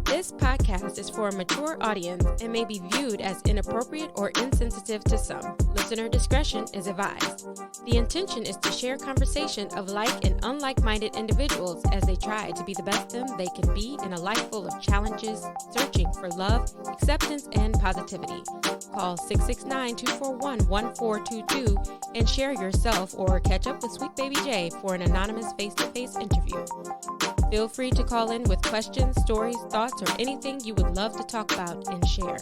This podcast is for a mature audience and may be viewed as inappropriate or insensitive to some. Listener discretion is advised. The intention is to share conversation of like and unlike-minded individuals as they try to be the best them they can be in a life full of challenges, searching for love, acceptance, and positivity. Call 669-241-1422 and share yourself or catch up with Sweet Baby Jay for an anonymous face-to-face interview. Feel free to call in with questions, stories, thoughts, or anything you would love to talk about and share.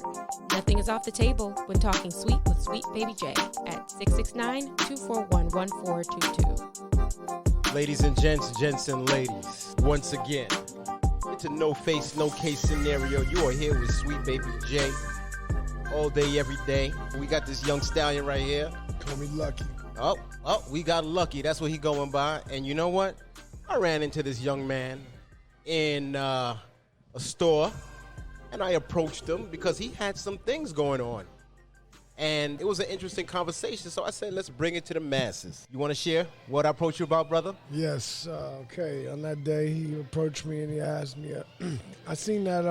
Nothing is off the table when talking sweet with Sweet Baby Jay at 669-241-1422. Ladies and gents and ladies, once again, it's a no face, no case scenario. You are here with Sweet Baby Jay all day, every day. We got this young stallion right here. Call me Lucky. Oh, we got Lucky. That's what he going by. And you know what? I ran into this young man in a store, and I approached him because he had some things going on. And it was an interesting conversation, so I said, let's bring it to the masses. You want to share what I approached you about, brother? Yes, okay. On that day, he approached me and he asked me, I seen that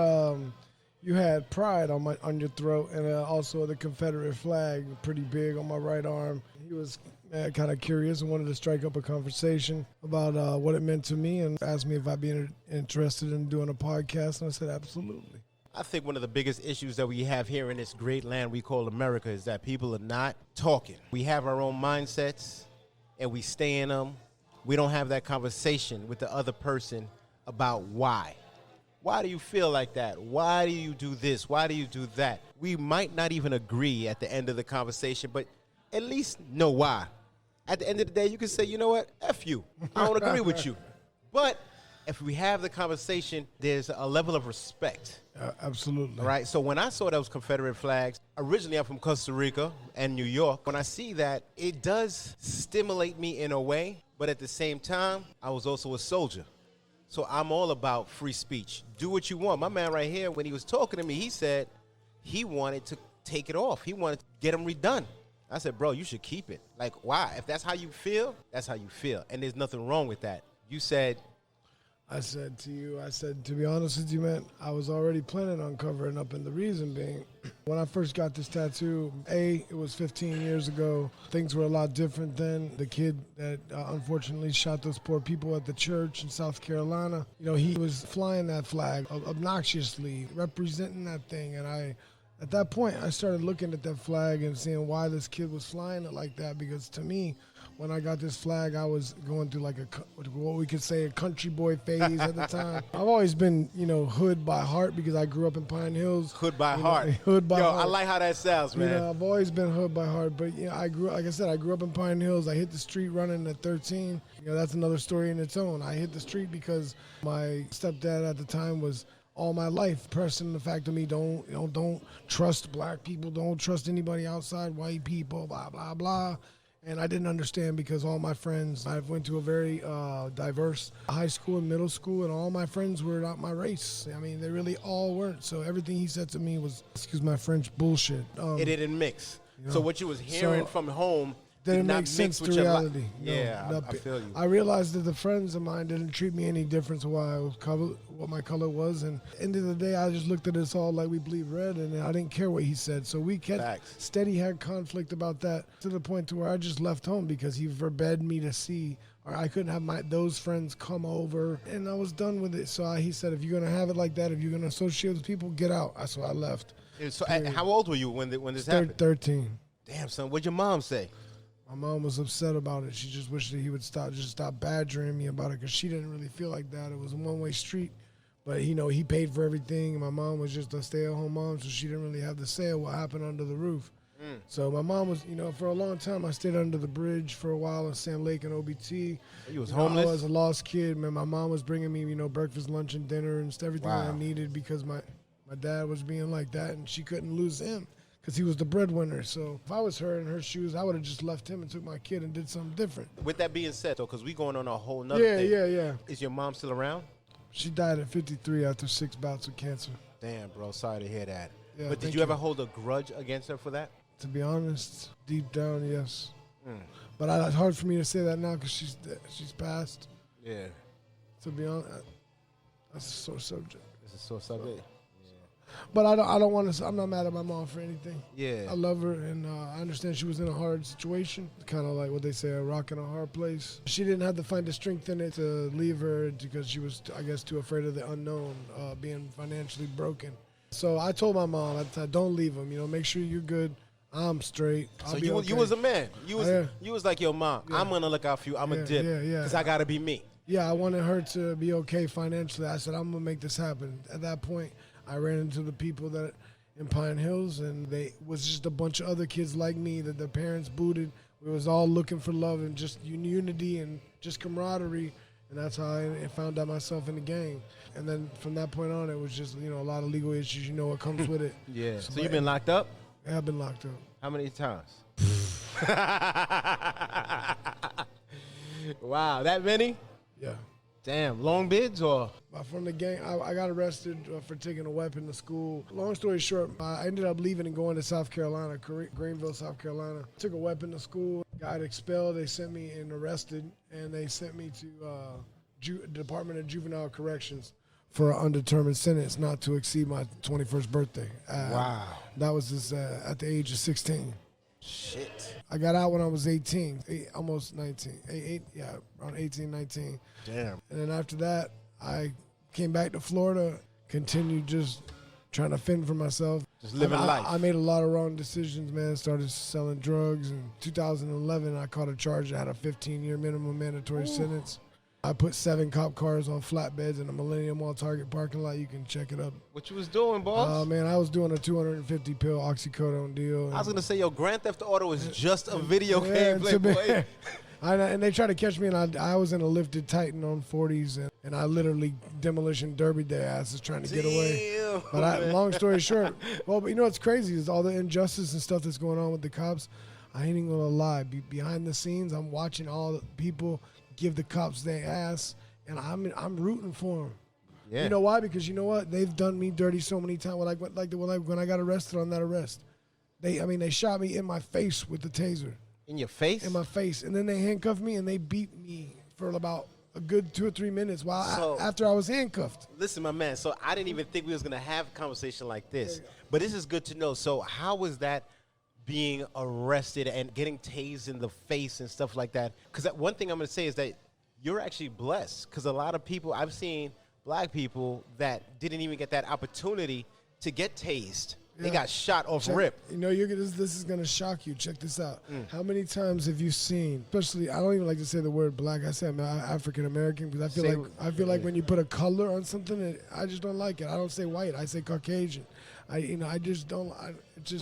you had pride on your throat and also the Confederate flag pretty big on my right arm. He was kind of curious and wanted to strike up a conversation about what it meant to me and asked me if I'd be interested in doing a podcast, and I said absolutely. I think one of the biggest issues that we have here in this great land we call America is that people are not talking. We have our own mindsets, and we stay in them. We don't have that conversation with the other person about why. Why do you feel like that? Why do you do this? Why do you do that? We might not even agree at the end of the conversation, but at least know why. At the end of the day, you can say, you know what, F you. I don't agree with you. But if we have the conversation, there's a level of respect. Absolutely. All right, so when I saw those Confederate flags, originally I'm from Costa Rica and New York. When I see that, it does stimulate me in a way, but at the same time, I was also a soldier. So I'm all about free speech. Do what you want. My man right here, when he was talking to me, he said he wanted to take it off. He wanted to get them redone. I said, bro, you should keep it. Like, why? If that's how you feel, that's how you feel. And there's nothing wrong with that. You said... I said, to be honest with you, man, I was already planning on covering up, and the reason being, when I first got this tattoo, it was 15 years ago. Things were a lot different then. The kid that unfortunately shot those poor people at the church in South Carolina, he was flying that flag obnoxiously, representing that thing, and at that point, I started looking at that flag and seeing why this kid was flying it like that, because to me, when I got this flag, I was going through like what we could say a country boy phase at the time. I've always been, hood by heart because I grew up in Pine Hills. Hood by heart. Hood by heart. I like how that sounds, man. I've always been hood by heart, but I grew up in Pine Hills. I hit the street running at 13. That's another story in its own. I hit the street because my stepdad at the time was all my life pressing the fact of me don't trust black people, don't trust anybody outside, white people, blah blah blah. And I didn't understand because all my friends, I went to a very diverse high school and middle school, and all my friends were not my race. I mean, they really all weren't. So everything he said to me was, excuse my French, bullshit. It didn't mix. So what you was hearing from home didn't not make sense with to your reality. Yeah, I feel you. I realized that the friends of mine didn't treat me any different to what my color was. And at the end of the day, I just looked at us all like we bleed red, and I didn't care what he said. So we kept steady had conflict about that to the point to where I just left home because he forbade me to see, or I couldn't have those friends come over, and I was done with it. So he said, if you're going to have it like that, if you're going to associate with people, get out. So I left. So how old were you when this happened? 13. Damn, son, what'd your mom say? My mom was upset about it. She just wished that he would stop badgering me about it because she didn't really feel like that. It was a one-way street. But, he paid for everything, and my mom was just a stay-at-home mom, so she didn't really have the say of what happened under the roof. So my mom was, for a long time, I stayed under the bridge for a while in Sand Lake and OBT. You was homeless? I was a lost kid, man. My mom was bringing me, breakfast, lunch, and dinner and everything that I needed because my dad was being like that, and she couldn't lose him. Because he was the breadwinner. So if I was her in her shoes, I would have just left him and took my kid and did something different. With that being said, though, because we going on a whole nother thing. Yeah. Is your mom still around? She died at 53 after 6 bouts of cancer. Damn, bro. Sorry to hear that. Yeah, but did you ever hold a grudge against her for that? To be honest, deep down, yes. But it's hard for me to say that now because she's passed. Yeah. To be honest, that's a sore subject. It's a sore subject. But I don't want to. I'm not mad at my mom for anything. Yeah. I love her, and I understand she was in a hard situation, kind of like what they say, a rock in a hard place. She didn't have to find the strength in it to leave her because she was, I guess, too afraid of the unknown, being financially broken. So I told my mom, I don't leave him. You know, make sure you're good. I'm straight. So you was a man. You was like, yo, mom, I'm gonna look out for you. I'm a dip because I gotta be me. Yeah, I wanted her to be okay financially. I said, I'm gonna make this happen. At that point, I ran into the people that in Pine Hills, and they was just a bunch of other kids like me that their parents booted. We was all looking for love and just unity and just camaraderie, and that's how I found out myself in the gang. And then from that point on, it was just, you know, a lot of legal issues. You know what comes with it. Yeah. So you've been locked up? Yeah, I've been locked up. How many times? Wow, that many? Yeah. Damn, long bids or? From the gang, I got arrested for taking a weapon to school. Long story short, I ended up leaving and going to South Carolina, Greenville, South Carolina. Took a weapon to school, got expelled. They sent me and arrested, and they sent me to Department of Juvenile Corrections for an undetermined sentence not to exceed my 21st birthday. Wow. That was just at the age of 16. Shit. I got out when I was 18, almost 19. Around 18, 19. Damn. And then after that, I came back to Florida, continued just trying to fend for myself. Just living life. I made a lot of wrong decisions, man. Started selling drugs. In 2011, I caught a charge that had a 15-year minimum mandatory sentence. I put 7 cop cars on flatbeds in the Millennium Mall Target parking lot. You can check it up. What you was doing, boss? Man, I was doing a 250 pill oxycodone deal. I was gonna say, yo, Grand Theft Auto is just a video game, Playboy. And they tried to catch me, and I was in a lifted Titan on 40s, and I literally demolition derbied their asses trying to get away. But long story short, but you know what's crazy is all the injustice and stuff that's going on with the cops. I ain't even gonna lie. Behind the scenes, I'm watching all the people give the cops their ass, and I'm rooting for them. Yeah. You know why? Because you know what? They've done me dirty so many times. Like when I got arrested on that arrest, they shot me in my face with the taser. In your face? In my face, and then they handcuffed me and they beat me for about a good 2 or 3 minutes after I was handcuffed. Listen, my man. So I didn't even think we was gonna have a conversation like this, but this is good to know. So how was that? Being arrested and getting tased in the face and stuff like that. Because one thing I'm going to say is that you're actually blessed. Because a lot of people, I've seen black people that didn't even get that opportunity to get tased. Yeah. They got shot off rip. You know, this is going to shock you. Check this out. How many times have you seen, especially, I don't even like to say the word black. I say I'm African-American because I feel like when you put a color on something, I just don't like it. I don't say white. I say Caucasian. I just don't.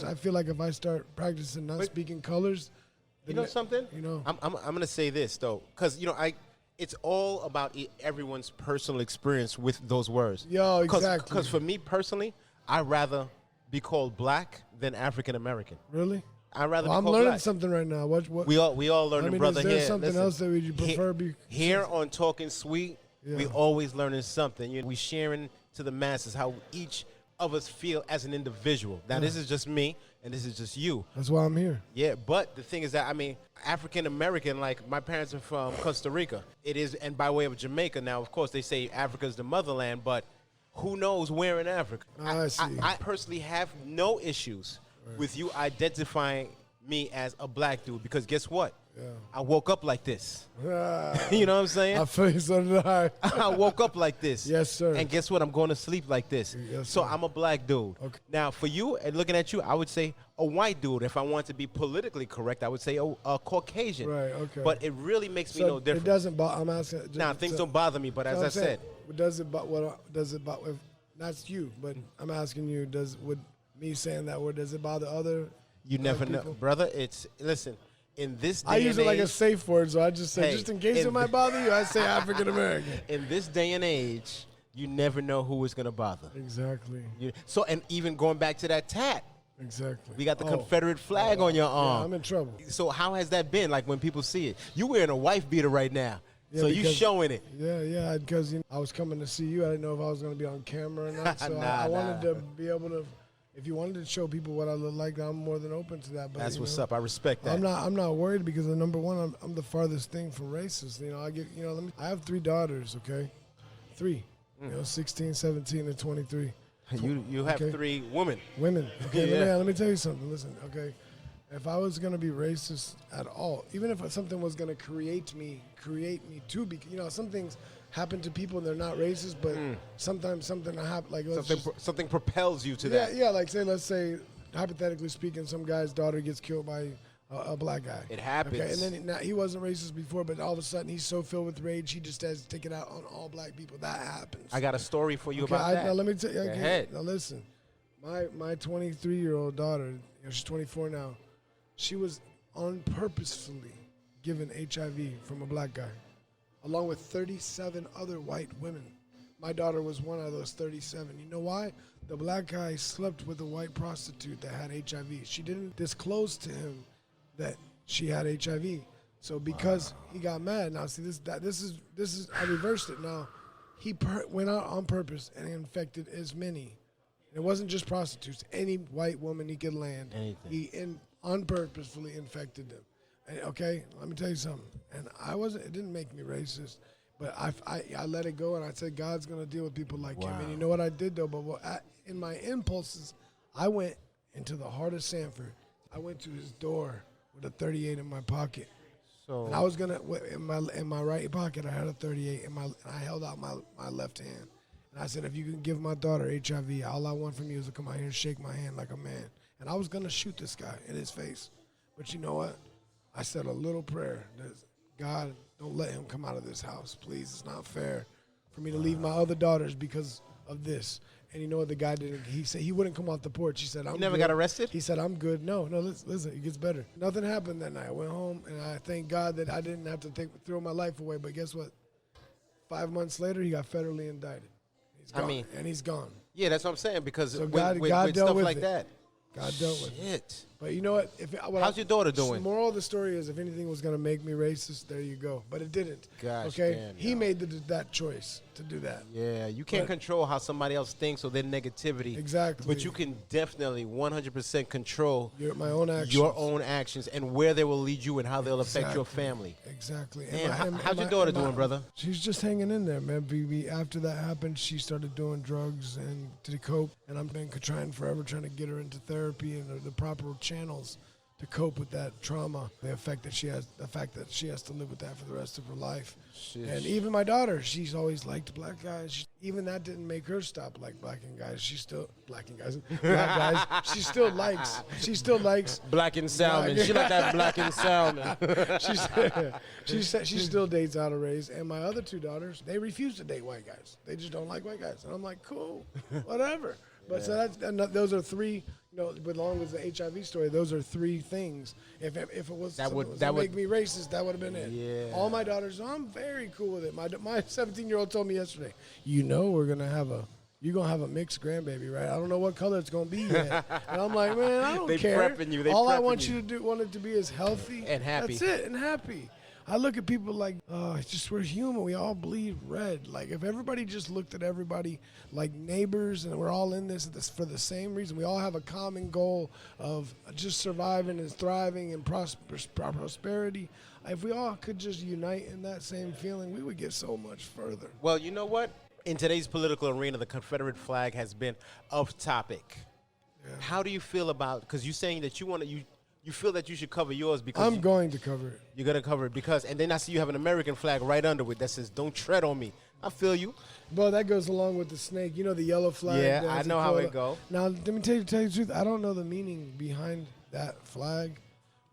I feel like if I start practicing not speaking colors, you know something. You know, I'm gonna say this though, because you know it's all about everyone's personal experience with those words. Yo, exactly. Because for me personally, I'd rather be called black than African American. Really? I'd rather. Well, be called I'm learning black. something right now. What? We all learning, brother. Is there here, something else that you prefer? Here on Talking Sweet, we always learning something. You know, we sharing to the masses how each of us feel as an individual. Now, this is just me, and this is just you. That's why I'm here. Yeah, but the thing is that, I mean, African-American, like, my parents are from Costa Rica. It is, and by way of Jamaica. Now, of course, they say Africa's the motherland, but who knows where in Africa? I see. I personally have no issues with you identifying me as a black dude, because guess what? Yeah. I woke up like this. You know what I'm saying? I feel you, so did I. I woke up like this. Yes, sir. And guess what? I'm going to sleep like this. Yes, so sir. I'm a black dude. Okay. Now, for you, and looking at you, I would say a white dude. If I want to be politically correct, I would say a Caucasian. Right, okay. But it really makes me no difference. It doesn't bother. I'm asking. Now, things don't bother me, but as I said. Does it bother? That's you, but I'm asking you, would me saying that word, does it bother other? You never know. Brother, listen. In this day I use and it like age, a safe word, so I just say, just in case it might bother you, I say African American. In this day and age, you never know who is going to bother. Exactly. So, and even going back to that tat. Exactly. We got the Confederate flag on your arm. Yeah, I'm in trouble. So how has that been, like, when people see it? You wearing a wife beater right now. Yeah, so you showing it. Yeah, because I was coming to see you. I didn't know if I was going to be on camera or not. So I wanted to be able to. If you wanted to show people what I look like, I'm more than open to that. But that's what's up. I respect that. I'm not worried because number one, I'm the farthest thing from racist. You know, I have 3 daughters. Okay, 3. Mm. 16, 17, and 23. You have 3 women. Women. Okay, Yeah. let me tell you something. Listen, okay. If I was gonna be racist at all, even if something was gonna create me to be, some things happen to people and they're not racist, but sometimes something happen, like Something propels you to that. Yeah, like let's say, hypothetically speaking, some guy's daughter gets killed by a black guy. It happens. Okay, and then he wasn't racist before, but all of a sudden he's so filled with rage, he just has to take it out on all black people. That happens. I got a story for you about that. Now let me tell you. Go ahead. Now listen, my 23-year-old daughter, she's 24 now. She was unpurposefully given HIV from a black guy, along with 37 other white women. My daughter was one out of those 37. You know why? The black guy slept with a white prostitute that had HIV. She didn't disclose to him that she had HIV. So because he got mad, now see this is I reversed it. Now he went out on purpose and infected as many. It wasn't just prostitutes. Any white woman he could land, he unpurposefully infected them. And, okay, let me tell you something. And it didn't make me racist, but I let it go and I said God's gonna deal with people like him. And you know what I did though? But in my impulses, I went into the heart of Sanford. I went to his door with a 38 in my pocket. So and I was gonna in my right pocket I had a 38 and I held out my left hand. And I said, if you can give my daughter HIV, all I want from you is to come out here and shake my hand like a man. And I was going to shoot this guy in his face. But you know what? I said a little prayer. God, don't let him come out of this house, please. It's not fair for me to leave my other daughters because of this. And you know what the guy did? He said he wouldn't come off the porch. He said, I'm good. You never got arrested? He said, I'm good. No, listen, it gets better. Nothing happened that night. I went home, and I thank God that I didn't have to throw my life away. But guess what? 5 months later, he got federally indicted. He's gone. Yeah, that's what I'm saying, because so God with dealt stuff with like that. God dealt with it. But you know what? How's your daughter doing? The moral of the story is, if anything was going to make me racist, there you go. But it didn't. Gosh, okay? damn, he made that choice to do that. Yeah, you can't control how somebody else thinks or their negativity. Exactly. But you can definitely 100% control your own actions and where they will lead you and how they'll affect your family. Exactly. How's your daughter doing, brother? She's just hanging in there, man. After that happened, she started doing drugs and to cope. And I've been trying to get her into therapy and the proper channels to cope with that trauma, the fact that she has to live with that for the rest of her life. Sheesh. And even my daughter, she's always liked black guys. Even that didn't make her stop like black guys. She still black guys. She still likes black and salmon. She like that black and salmon. She still dates out of race. And my other 2 daughters, they refuse to date white guys. They just don't like white guys. And I'm like, cool, whatever. But so those are 3. Along with the HIV story, those are 3 things. If it was that would make me racist, that would have been it. Yeah. All my daughters, I'm very cool with it. My 17-year-old told me yesterday, you're gonna have a mixed grandbaby, right? I don't know what color it's gonna be yet. And I'm like, man, I don't care. Prepping you. All I want you to want it to be is healthy and happy. That's it, and happy. I look at people like, it's just, we're human. We all bleed red. Like, if everybody just looked at everybody like neighbors and we're all in this for the same reason, we all have a common goal of just surviving and thriving and prosperity. If we all could just unite in that same feeling, we would get so much further. Well, you know what? In today's political arena, the Confederate flag has been off topic. Yeah. How do you feel about, because you're saying that you feel that you should cover yours because I'm going to cover it. You're going to cover it because, and then I see you have an American flag right under it that says, don't tread on me. I feel you. Well, that goes along with the snake. You know the yellow flag? Yeah, I know how it goes. Now, let me tell you the truth. I don't know the meaning behind that flag,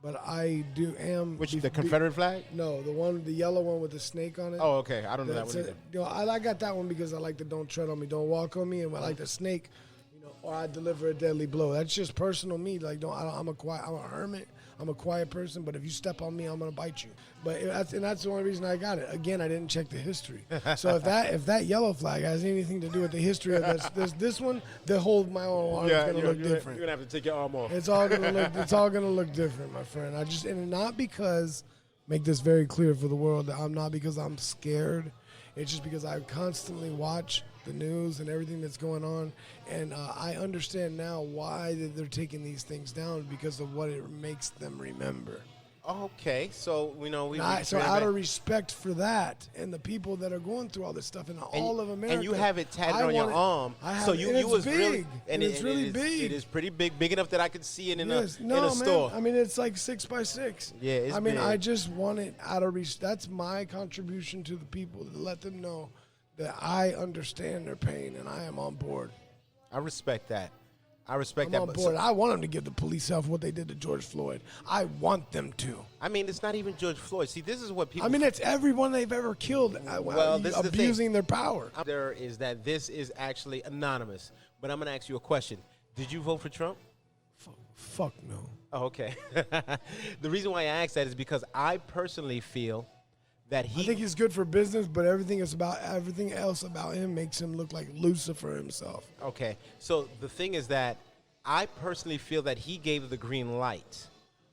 but I am. Which, the Confederate flag? No, the yellow one with the snake on it. Oh, okay. I don't know that one either. I got that one because I like the don't tread on me, don't walk on me, and I like the snake, or I deliver a deadly blow. That's just personal me. Like, I'm a hermit. I'm a quiet person, but if you step on me, I'm gonna bite you. That's the only reason I got it. Again, I didn't check the history. So if that yellow flag has anything to do with the history of this one, the whole my own arm is gonna look different. You're gonna have to take your arm off. It's all gonna look different, my friend. And not because, make this very clear for the world, that not because I'm scared. It's just because I constantly watch the news and everything that's going on, and I understand now why they're taking these things down, because of what it makes them remember. Okay, so we So out of respect for that and the people that are going through all this stuff in all of America, and you have it tatted on your arm, so you was big, really, and it's really big. It is pretty big enough that I could see it in yes. a store. I mean, it's like 6 by 6. Yeah, it's big. big. I just want it out of that's my contribution to the people, to let them know that I understand their pain and I am on board. I respect that. I'm on board. I want them to give the police help what they did to George Floyd. I want them to. I mean, it's not even George Floyd. See, this is what people... I mean, it's everyone they've ever killed this abusing their power. There is that this is actually anonymous. But I'm going to ask you a question. Did you vote for Trump? Fuck no. Oh, okay. The reason why I ask that is because I personally feel that I think he's good for business, but everything else about him makes him look like Lucifer himself. Okay. So the thing is that I personally feel that he gave the green light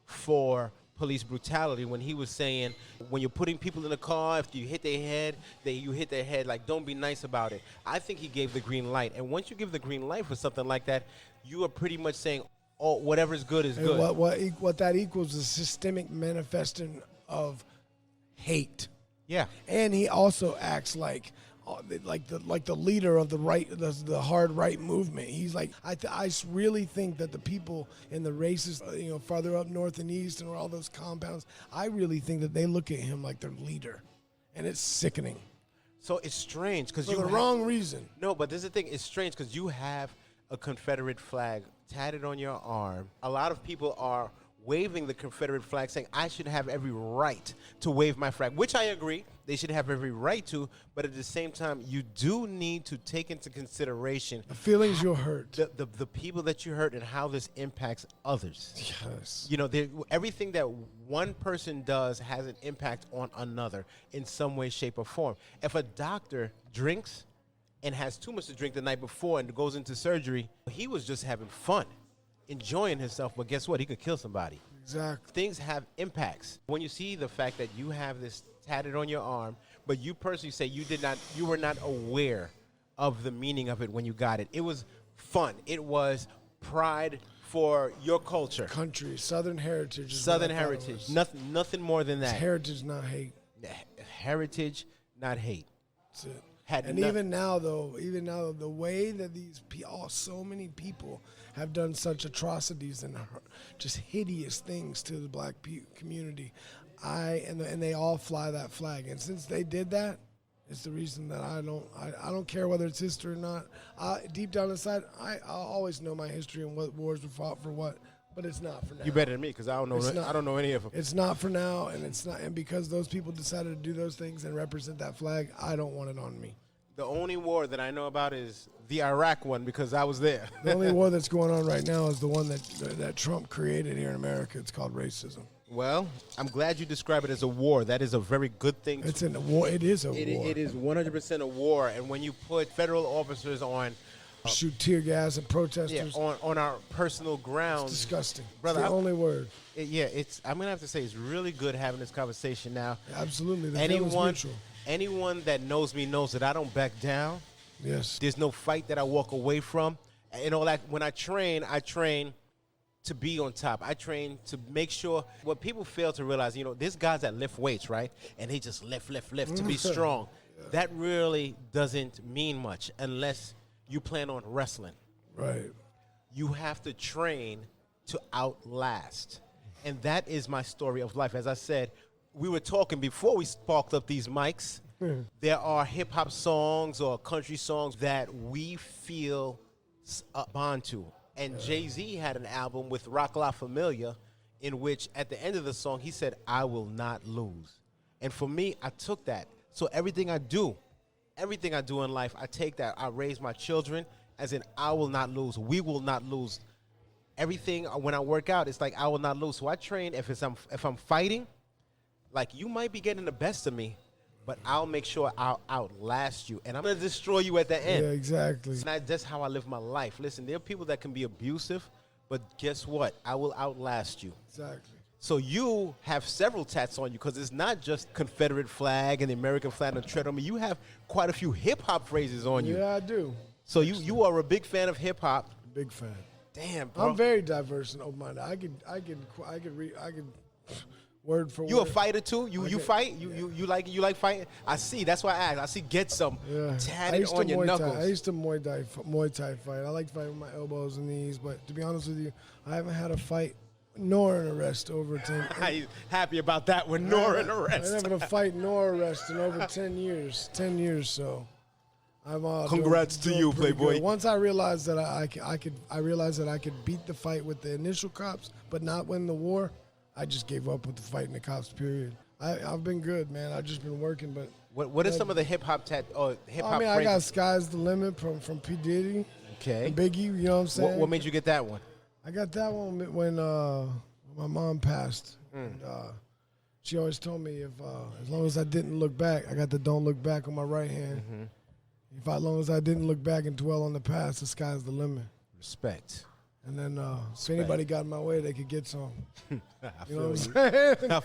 for police brutality when he was saying, when you're putting people in a car, if you hit their head, you hit their head, like, don't be nice about it. I think he gave the green light. And once you give the green light for something like that, you are pretty much saying, oh, whatever is good is good. What that equals is systemic manifesting of hate. Yeah. And he also acts like the leader of the right, the hard right movement. He's like, I really think that the people in the races, farther up north and east and all those compounds, I really think that they look at him like their leader, and it's sickening. So it's strange because for the wrong reason. No, but this is the thing. It's strange because you have a Confederate flag tatted on your arm. A lot of people are waving the Confederate flag, saying, I should have every right to wave my flag, which I agree. They should have every right to, but at the same time, you do need to take into consideration the feelings you'll hurt, the people that you hurt, and how this impacts others. Yes. Everything that one person does has an impact on another in some way, shape, or form. If a doctor drinks and has too much to drink the night before and goes into surgery, he was just having fun, enjoying himself, but guess what? He could kill somebody. Exactly. Things have impacts. When you see the fact that you have this tatted on your arm, but you personally say you were not aware of the meaning of it when you got it. It was fun. It was pride for your culture. Country, Southern heritage. Southern heritage. Nothing more than that. It's heritage, not hate. Heritage, not hate. That's it. Even now, the way that so many people have done such atrocities and just hideous things to the black community, and they all fly that flag. And since they did that, it's the reason that I don't care whether it's history or not. Deep down inside, I'll always know my history and what wars were fought for what. But it's not for now. You better than me because I don't know. I don't know any of them. It's not for now, and it's not. And because those people decided to do those things and represent that flag, I don't want it on me. The only war that I know about is the Iraq one because I was there. The only war that's going on right now is the one that Trump created here in America. It's called racism. Well, I'm glad you describe it as a war. That is a very good thing. It's a war. It is a war. It is 100% a war. And when you put federal officers on shoot tear gas at protesters on our personal grounds, it's disgusting, brother. It's the only word. I'm gonna have to say it's really good having this conversation now. Absolutely, anyone that knows me knows that I don't back down. Yes, there's no fight that I walk away from. And all that. When I train to be on top. I train to make sure. What people fail to realize, there's guys that lift weights, right? And they just lift to be strong. Yeah. That really doesn't mean much unless you plan on wrestling. Right. You have to train to outlast. And that is my story of life. As I said, we were talking before we sparked up these mics. There are hip-hop songs or country songs that we feel a bond to. And Jay-Z had an album with Rock La Familia in which at the end of the song, he said, I will not lose. And for me, I took that. So everything I do in life, I take that. I raise my children as in I will not lose. We will not lose. Everything, when I work out, it's like I will not lose. So I train if I'm fighting, like you might be getting the best of me, but I'll make sure I'll outlast you. And I'm going to destroy you at the end. Yeah, exactly. And that's how I live my life. Listen, there are people that can be abusive, but guess what? I will outlast you. Exactly. So you have several tats on you because it's not just Confederate flag and the American flag on the tread on me. You have quite a few hip-hop phrases on you. Yeah, I do. So you are a big fan of hip-hop. Big fan. Damn, bro. I'm very diverse and open-minded. I could word for word. You a fighter too? You fight? You like fighting? I see. That's why I asked. I see get some tatted on your knuckles. I used to Muay Thai fight. I like fighting with my elbows and knees, but to be honest with you, I haven't had a fight nor an arrest over 10. I'm happy about that one, nor an arrest. I haven't had a fight nor arrest in over 10 years. 10 years, so I'm congrats to you, Playboy. Good. Once I realized that I could beat the fight with the initial cops, but not win the war. I just gave up with the fighting the cops. Period. I've been good, man. I've just been working, but what are some of the hip hop I got Sky's the Limit from P Diddy. Okay. Biggie, you know what I'm saying? What made you get that one? I got that one when my mom passed. And, she always told me as long as I didn't look back, I got the don't look back on my right hand. Mm-hmm. As long as I didn't look back and dwell on the past, the sky's the limit. Respect. And then if anybody got in my way, they could get some. I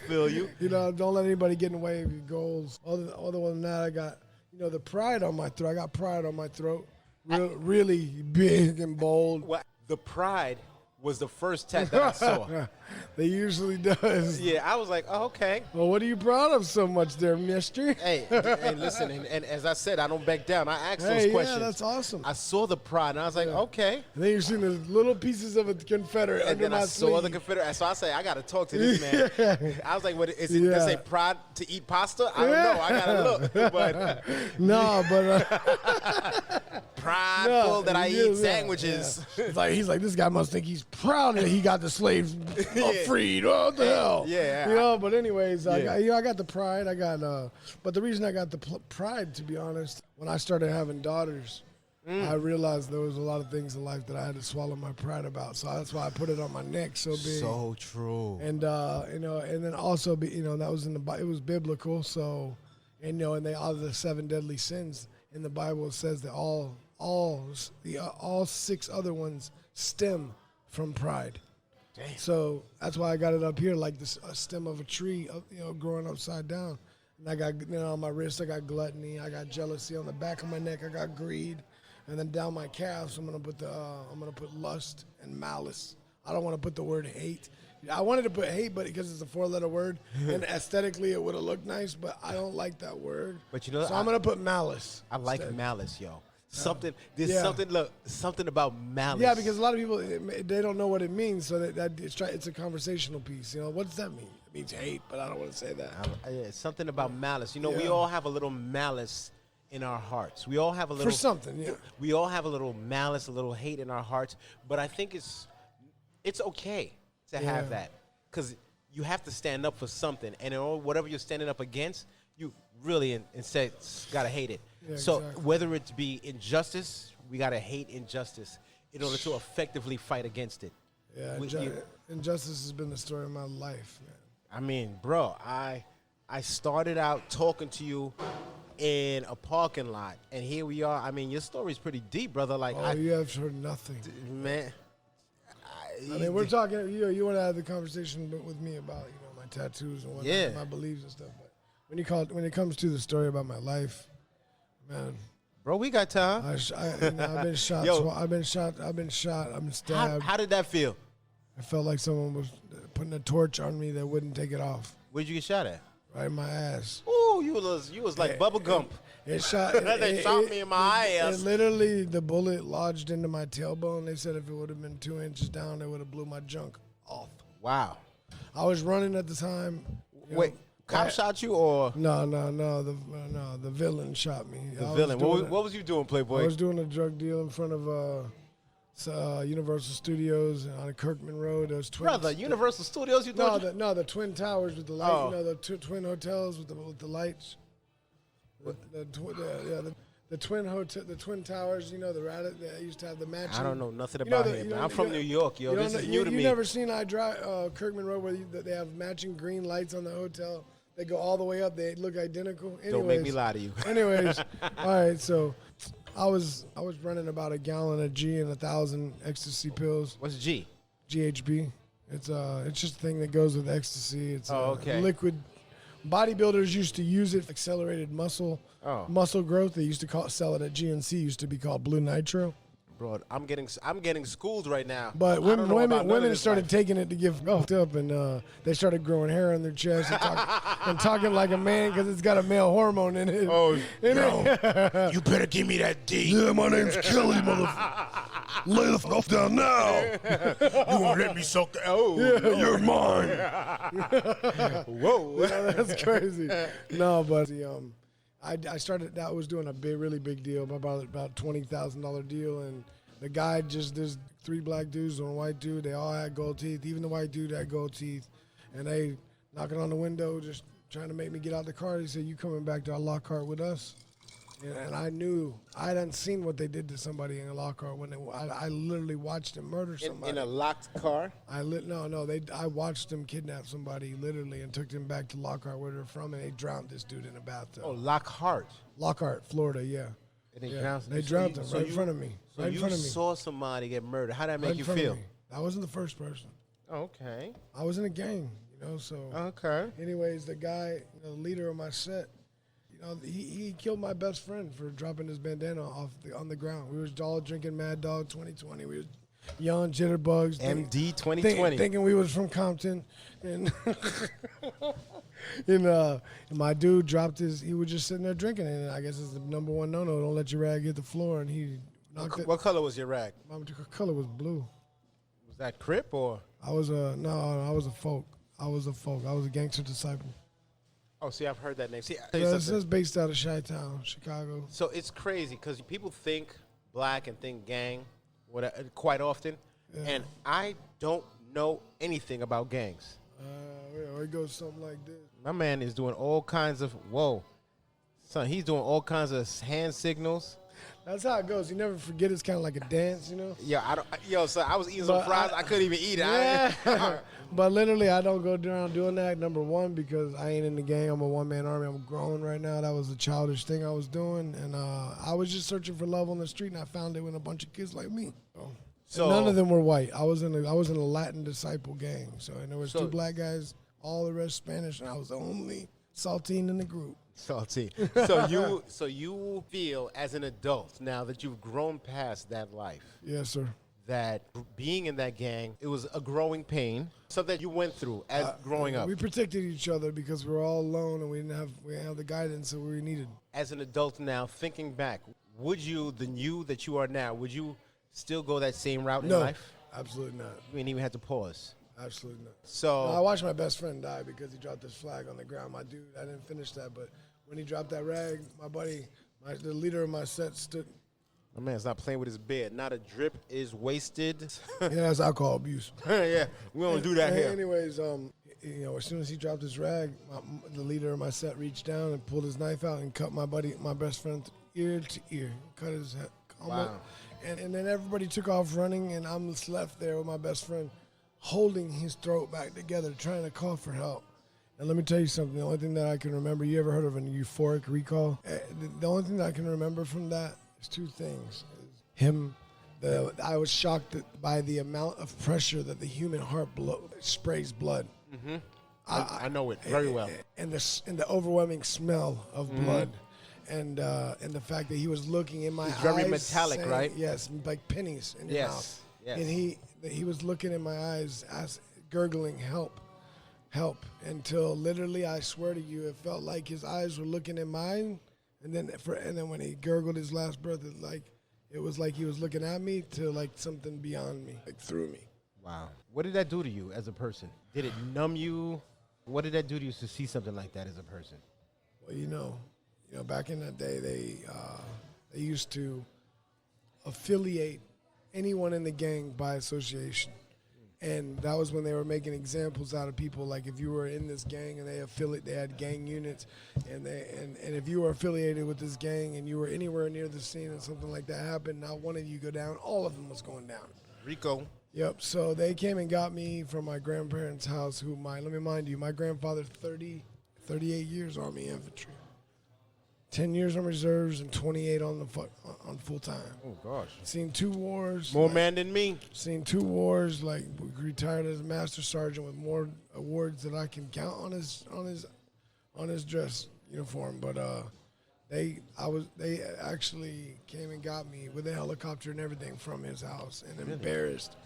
feel you. You know, don't let anybody get in the way of your goals. Other than that, I got, the pride on my throat. I got pride on my throat. Really big and bold. Well, the pride was the first tat that I saw. They usually does. Yeah, I was like, oh, okay. Well, what are you proud of so much there, mister? Hey, listen, and as I said, I don't back down. I asked those questions. Yeah, that's awesome. I saw the pride, and I was like, okay. And then you've seen the little pieces of a Confederate and under then I saw the Confederate. So I say, I got to talk to this man. I was like, what, is it does it say pride to eat pasta? I don't know. I got to look. But no, but prideful that I eat sandwiches. Yeah. He's like, this guy must think he's proud that he got the slaves freed. What the hell? Yeah. But anyways, I got the pride. But the reason I got the pride, to be honest, when I started having daughters, I realized there was a lot of things in life that I had to swallow my pride about. So that's why I put it on my neck so big. So true. And and then also that was it was biblical. So, and all the 7 deadly sins in the Bible says that all 6 other ones stem from pride. Damn. So that's why I got it up here like a stem of a tree, growing upside down. And I got, on my wrist, I got gluttony, I got jealousy. On the back of my neck, I got greed, and then down my calves, I'm gonna put lust and malice. I don't want to put the word hate. I wanted to put hate, but because it's a 4-letter word, and aesthetically it would have looked nice, but I don't like that word. But so I'm gonna put malice. I like malice, yo. Something about malice. Yeah, because a lot of people, they don't know what it means, so it's a conversational piece. What does that mean? It means hate, but I don't want to say that. Something about malice. We all have a little malice in our hearts. We all have a little. For something, yeah. We all have a little malice, a little hate in our hearts, but I think it's okay to have that, because you have to stand up for something, and whatever you're standing up against, you really instead gotta hate it. Yeah, so whether it be injustice, we gotta hate injustice in order to effectively fight against it. Yeah, injustice has been the story of my life, man. I mean, bro, I started out talking to you in a parking lot, and here we are. I mean, your story's pretty deep, brother. Like, you have heard nothing, man. I mean, we're talking. You want to have the conversation with me about my tattoos and whatnot, my beliefs and stuff. But when it comes to the story about my life, man, bro, we got time. I've been shot. I've been shot. I've been stabbed. How did that feel? I felt like someone was putting a torch on me that wouldn't take it off. Where'd you get shot at? Right in my ass. Ooh, you was like Bubba Gump. It shot. They shot me in my ass. And literally, the bullet lodged into my tailbone. They said if it would have been 2 inches down, it would have blew my junk off. Wow. I was running at the time. Wait, cop shot you or? No. The villain shot me. The villain. What was you doing, Playboy? I was doing a drug deal in front of Universal Studios on Kirkman Road. Those twins. Brother, Universal Studios. The Twin Towers with the light. Oh. The twin hotels with the lights. The twin hotel, the Twin Towers. The Radit that used to have the matching. I don't know nothing about it. I'm from New York, yo. This is new to me. You never seen Kirkman Road where they have matching green lights on the hotel? They go all the way up. They look identical. Anyways, don't make me lie to you. Anyways, all right. So, I was running about a gallon of G and 1,000 ecstasy pills. What's G? GHB. It's just a thing that goes with ecstasy. It's liquid. Bodybuilders used to use it for accelerated muscle growth. They used to sell it at GNC. Used to be called Blue Nitro. bro, I'm getting schooled right now. But I don't know about none of women this started life. taking it to get fucked up, and they started growing hair on their chest and talking like a man because it's got a male hormone in it. Oh, no. you better give me that D. Yeah, my name's Kelly, motherfucker. Lay the fuck down now. You won't let me suck the... Oh, Yeah, no. you're mine. Whoa. Yeah, that's crazy. No, but I started. I was doing a really big deal, about $20,000 deal, and the guy there's 3 black dudes and a white dude. They all had gold teeth. Even the white dude had gold teeth, and they knocking on the window, just trying to make me get out the car. He said, "You coming back to our Lockhart with us?" And I knew I hadn't seen what they did to somebody in a Lockhart when I literally watched them murder somebody in a locked car. I watched them kidnap somebody literally and took them back to Lockhart where they're from, and they drowned this dude in a bathtub. Oh, Lockhart, Florida, yeah. And they They drowned him right in front of me. So right in front of me. you saw somebody get murdered. How did that make Right in you front of feel? me. I wasn't the first person. Okay. I was in a gang, so. Okay. Anyways, the guy, the leader of my set, he killed my best friend for dropping his bandana on the ground. We was all drinking Mad Dog 2020. We was young jitterbugs. MD 2020. Thinking we was from Compton. And and my dude dropped he was just sitting there drinking, and I guess it's the number one no-no, don't let your rag hit the floor, and he knocked it. What color was your rag? My color was blue. Was that Crip or? I was a folk. I was a gangster disciple. Oh, see, I've heard that name. See, This is based out of Chi-Town, Chicago. So it's crazy because people think black and think gang quite often, and I don't know anything about gangs. It goes something like this. My man is doing all kinds of, son, he's doing all kinds of hand signals. That's how it goes. You never forget. It's kind of like a dance, So I was eating some fries. I couldn't even eat it. Yeah. But literally, I don't go around doing that. Number one, because I ain't in the gang. I'm a one-man army. I'm grown right now. That was a childish thing I was doing. And I was just searching for love on the street, and I found it with a bunch of kids like me. So none of them were white. I was in a Latin disciple gang. And there was 2 black guys, all the rest Spanish, and I was the only saltine in the group. Salty. So you feel as an adult now that you've grown past that life. Yes, sir. That being in that gang, it was a growing pain, something that you went through as growing up. We protected each other because we were all alone and we didn't have the guidance that we needed. As an adult now, thinking back, would you, the you that you are now, would you still go that same route in life? Absolutely not. You ain't even had to pause. Absolutely not. So I watched my best friend die because he dropped his flag on the ground. My dude, I didn't finish that, but when he dropped that rag, my buddy, the leader of my set stood. My man's not playing with his bed. Not a drip is wasted. Yeah, that's alcohol abuse. Yeah, we don't do that here. Anyways, as soon as he dropped his rag, the leader of my set reached down and pulled his knife out and cut my best friend ear to ear, cut his head. Wow. And then everybody took off running, and I'm just left there with my best friend, holding his throat back together, trying to call for help. And let me tell you something. The only thing that I can remember, you ever heard of a euphoric recall? The only thing that I can remember from that is 2 things. I was shocked by the amount of pressure that the human heart sprays blood. Mm-hmm. I know it very well. And the overwhelming smell of blood. And the fact that he was looking in my eyes. Very metallic, saying, right? Yes, like pennies in your mouth. Yes. And he was looking in my eyes, gurgling, help, until literally, I swear to you, it felt like his eyes were looking in mine, and then when he gurgled his last breath, it was like he was looking at me to like something beyond me, like through me. Wow. What did that do to you as a person? Did it numb you? What did that do to you to see something like that as a person? Well, back in that day, they used to affiliate anyone in the gang by association. And that was when they were making examples out of people. Like if you were in this gang and they had gang units, and if you were affiliated with this gang and you were anywhere near the scene and something like that happened, not one of you go down, all of them was going down. Rico. Yep. So they came and got me from my grandparents' house. Let me mind you, my grandfather, 38 years Army infantry. 10 years on reserves and 28 on full time. Oh gosh. Seen 2 wars. More man than me. Seen 2 wars. Retired as a master sergeant with more awards that I can count on his dress uniform. But They actually came and got me with a helicopter and everything from his house, and embarrassed.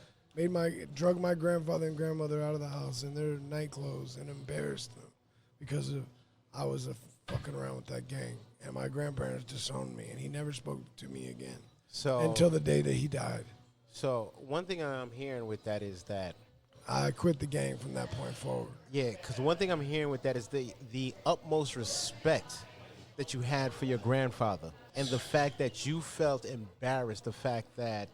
Drug my grandfather and grandmother out of the house in their night clothes and embarrassed them because I was fucking around with that gang. And my grandparents disowned me, and he never spoke to me again until the day that he died. So one thing I'm hearing with that is that I quit the gang from that point forward. Yeah, because one thing I'm hearing with that is the utmost respect that you had for your grandfather, and the fact that you felt embarrassed, the fact that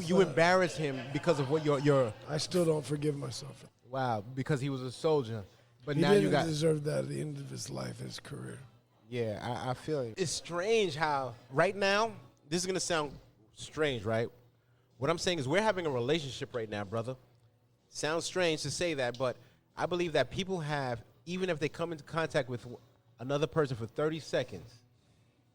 you embarrassed him because of what your I still don't forgive myself. Wow, because he was a soldier, but he now you didn't deserve that at the end of his life, his career. Yeah, I feel it. It's strange how right now, this is gonna sound strange, right? What I'm saying is we're having a relationship right now, brother. Sounds strange to say that, but I believe that people have, even if they come into contact with another person for 30 seconds,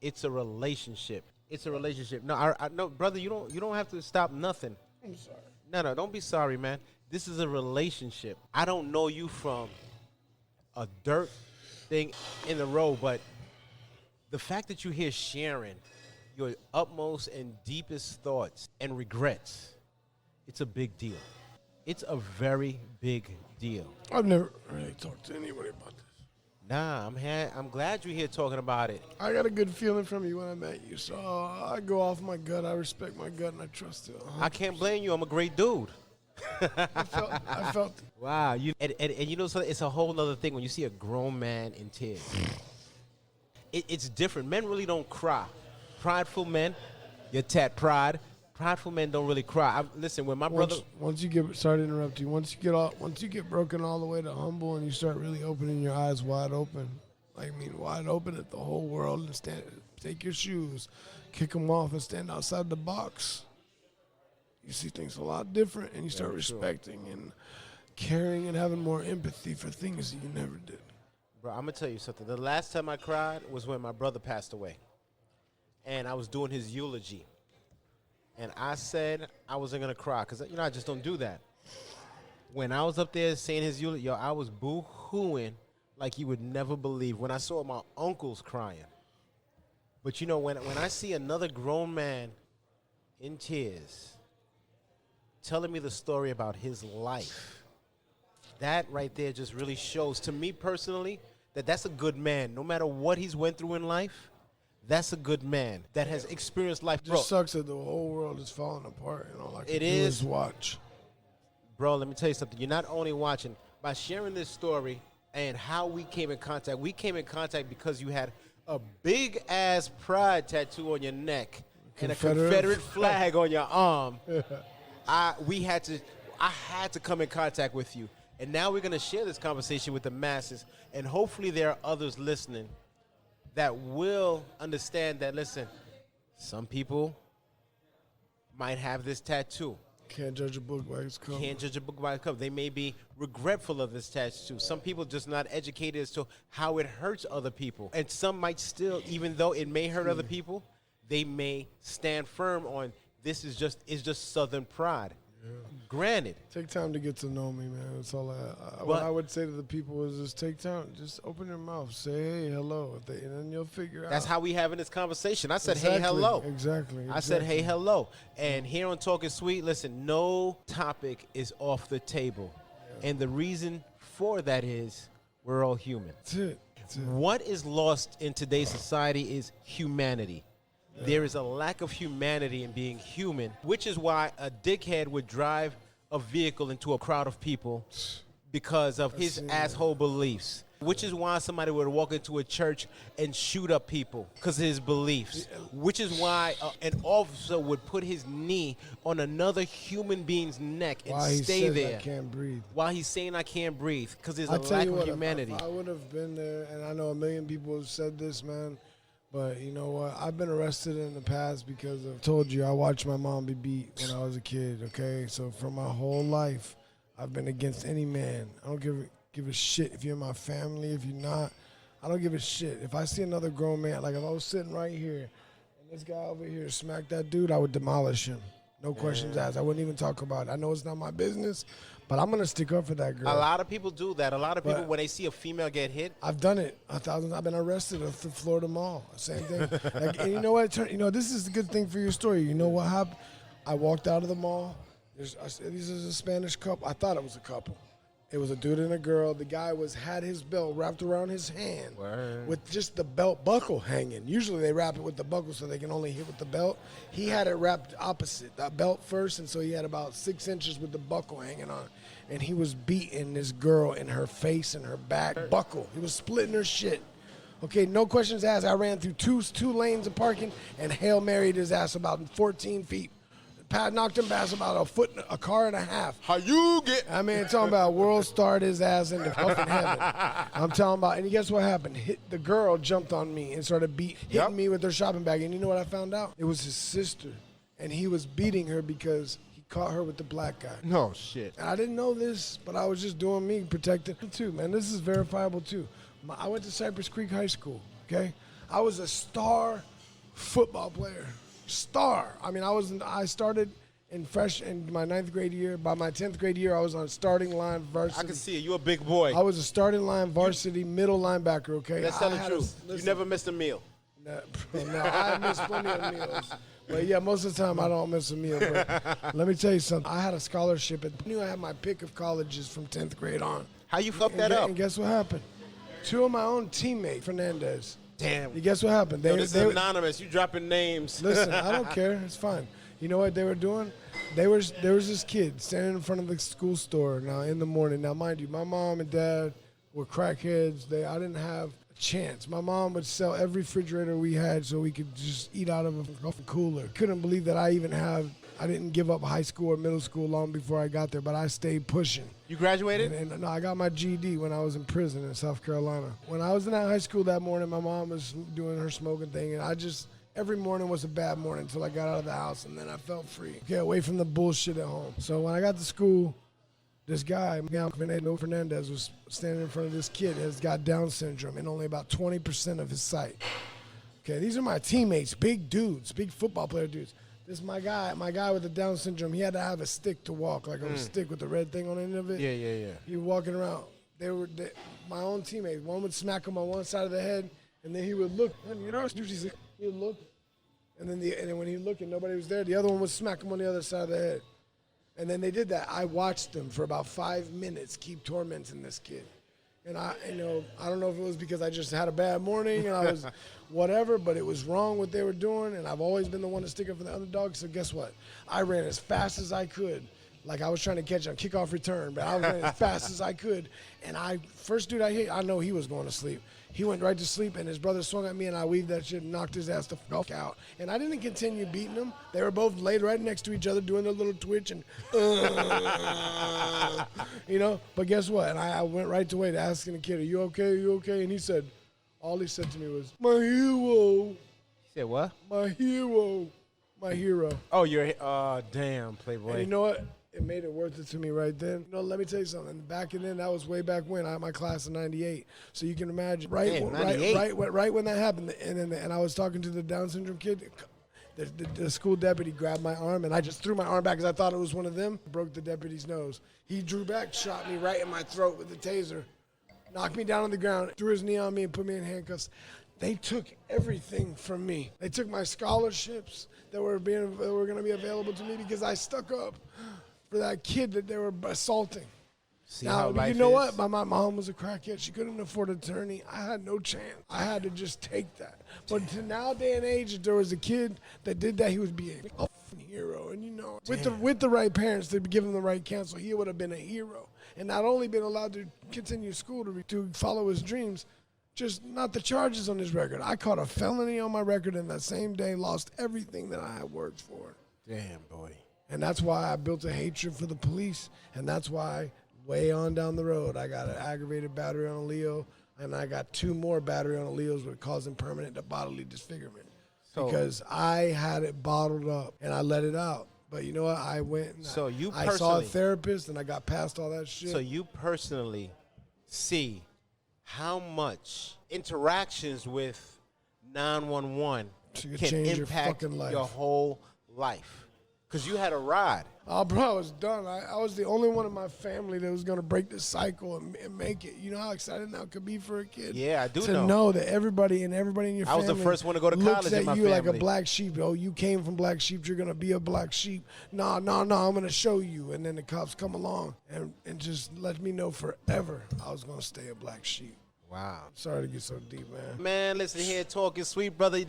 it's a relationship. It's a relationship. No, I no, brother, you don't have to stop nothing. I'm sorry. No, don't be sorry, man. This is a relationship. I don't know you from a dirt thing in the road, but the fact that you're here sharing your utmost and deepest thoughts and regrets, it's a big deal. It's a very big deal. I've never really talked to anybody about this. Nah, I'm glad you're here talking about it. I got a good feeling from you when I met you, so I go off my gut. I respect my gut, and I trust it. 100%. I can't blame you. I'm a great dude. I felt it. Wow. And you know something? It's a whole other thing when you see a grown man in tears. It's different. Men really don't cry. Prideful men, your pride. Prideful men don't really cry. Listen, when my brother. Once you get, sorry to interrupt you. Once you get broken all the way to humble, and you start really opening your eyes wide open, wide open at the whole world, and take your shoes, kick them off, and stand outside the box. You see things a lot different, and you start respecting and caring and having more empathy for things that you never did. Bro, I'm gonna tell you something. The last time I cried was when my brother passed away, and I was doing his eulogy. And I said I wasn't going to cry because, I just don't do that. When I was up there saying his eulogy, I was boo-hooing like you would never believe when I saw my uncles crying. But, when I see another grown man in tears telling me the story about his life, that right there just really shows to me personally that that's a good man. No matter what he's went through in life, that's a good man that has experienced life. It just sucks that the whole world is falling apart. It is. Watch. Bro, let me tell you something. You're not only watching. By sharing this story and how we came in contact because you had a big-ass pride tattoo on your neck and a Confederate flag on your arm. I had to come in contact with you. And now we're going to share this conversation with the masses, and hopefully there are others listening that will understand that, listen, some people might have this tattoo. Can't judge a book by its cover. They may be regretful of this tattoo. Some people just not educated as to how it hurts other people. And some might still, even though it may hurt other people, they may stand firm on this is just Southern pride. Yeah. Granted. Take time to get to know me, man. That's all what I would say to the people is just take time. Just open your mouth. Say, hey, hello. And then you'll figure out. That's how we having this conversation. I said, hey, hello. Exactly. I said, hey, hello. And here on Talkin Sweet, listen, no topic is off the table. Yeah. And the reason for that is we're all human. That's it. What is lost in today's society is humanity. Yeah. There is a lack of humanity in being human, which is why a dickhead would drive a vehicle into a crowd of people because of his asshole beliefs. Which is why somebody would walk into a church and shoot up people because of his beliefs. Yeah. Which is why an officer would put his knee on another human being's neck and stay there. I can't breathe. While he's saying I can't breathe because there's a lack of humanity. If I would have been there, and I know a million people have said this, man. But you know what? I've been arrested in the past because I told you I watched my mom be beat when I was a kid, okay? So for my whole life, I've been against any man. I don't give a shit if you're in my family, if you're not. I don't give a shit. If I see another grown man, like if I was sitting right here and this guy over here smacked that dude, I would demolish him. No questions asked. I wouldn't even talk about it. I know it's not my business, but I'm going to stick up for that girl. A lot of people do that. A lot of people, when they see a female get hit. I've done it 1,000. I've been arrested at the Florida Mall. Same thing. And you know what? This is the good thing for your story. You know what happened? I walked out of the mall. These is a Spanish couple. I thought it was a couple. It was a dude and a girl. The guy had his belt wrapped around his hand with just the belt buckle hanging. Usually they wrap it with the buckle so they can only hit with the belt. He had it wrapped opposite, that belt first, and so he had about 6 inches with the buckle hanging on. And he was beating this girl in her face and her back. Buckle. He was splitting her shit. Okay, no questions asked. I ran through two lanes of parking and Hail Married his ass about 14 feet. Knocked him past about a car and a half. How you get? I mean, talking about world starred his ass into fucking heaven. I'm talking about, and guess what happened? The girl jumped on me and started hitting me with her shopping bag. And you know what I found out? It was his sister, and he was beating her because he caught her with the black guy. No shit. And I didn't know this, but I was just doing me, protecting too, man. This is verifiable too. I went to Cypress Creek High School. Okay, I was a star football player. Star. I mean, I started in my 9th grade year. By my 10th grade year, I was on starting line varsity. I can see it. You a big boy. I was a starting line varsity middle linebacker, okay? Let's tell the truth. You never missed a meal. No, I missed plenty of meals. But yeah, most of the time I don't miss a meal. But let me tell you something. I had a scholarship. I knew I had my pick of colleges from 10th grade on. How you fucked that up? And guess what happened? 2 of my own teammates, Fernandez. Damn. You guess what happened? This is anonymous. You dropping names. Listen, I don't care. It's fine. You know what they were doing? There was this kid standing in front of the school store now in the morning. Now, mind you, my mom and dad were crackheads. I didn't have a chance. My mom would sell every refrigerator we had so we could just eat out of a cooler. Couldn't believe that I didn't give up high school or middle school long before I got there, but I stayed pushing. You graduated? And no, I got my GED when I was in prison in South Carolina. When I was in that high school that morning, my mom was doing her smoking thing, and every morning was a bad morning until I got out of the house, and then I felt free. Okay, away from the bullshit at home. So when I got to school, this guy, Fernandez, was standing in front of this kid that has got Down syndrome and only about 20% of his sight. Okay, these are my teammates, big dudes, big football player dudes. This is my guy with the Down syndrome. He had to have a stick to walk, like a stick with the red thing on the end of it. Yeah. He was walking around. My own teammates. One would smack him on one side of the head, and then he would look. And he would look, and then when he looked and nobody was there, the other one would smack him on the other side of the head. And then they did that. I watched them for about 5 minutes keep tormenting this kid. And I don't know if it was because I just had a bad morning and I was whatever, but it was wrong what they were doing. And I've always been the one to stick up for the underdog. So guess what? I ran as fast as I could. Like I was trying to catch on kickoff return, but I was running as fast as I could. And first dude I hit, I know he was going to sleep. He went right to sleep, and his brother swung at me, and I weaved that shit and knocked his ass the fuck out. And I didn't continue beating him. They were both laid right next to each other doing their little twitch and, But guess what? And I went right away to asking the kid, are you okay? Are you okay? And he said, all he said to me was, my hero. He said what? My hero. My hero. Oh, damn, Playboy. And you know what? It made it worth it to me right then. Let me tell you something. Back then, that was way back when. I had my class in '98, so you can imagine. Right when that happened, and I was talking to the Down syndrome kid. The school deputy grabbed my arm, and I just threw my arm back because I thought it was one of them. Broke the deputy's nose. He drew back, shot me right in my throat with the taser, knocked me down on the ground, threw his knee on me, and put me in handcuffs. They took everything from me. They took my scholarships that were going to be available to me because I stuck up for that kid that they were assaulting. See now, how life you know is? what? My mom was a crackhead. She couldn't afford an attorney. I had no chance. I had to just take that. But to now day and age, if there was a kid that did that, he would be a hero. And with the right parents to give him the right counsel, he would have been a hero. And not only been allowed to continue school to follow his dreams, just not the charges on his record. I caught a felony on my record, and that same day lost everything that I had worked for. Damn, boy. And that's why I built a hatred for the police, and that's why way on down the road I got an aggravated battery on a Leo, and I got 2 more battery on a Leos with causing permanent bodily disfigurement. Because I had it bottled up, and I let it out. But you know what? I went and I saw a therapist, and I got past all that shit. So you personally see how much interactions with 911 can impact your whole life. Because you had a ride. Oh, bro, I was done. I was the only one in my family that was going to break the cycle and make it. You know how exciting that could be for a kid? Yeah, I do to know. To know that everybody in your family I was the first one to go to college looks in at my you family. like a black sheep. Oh, you came from black sheep. You're going to be a black sheep. Nah, I'm going to show you. And then the cops come along and just let me know forever I was going to stay a black sheep. Wow. Sorry to get so deep, man. Man, listen here, talking sweet, brother.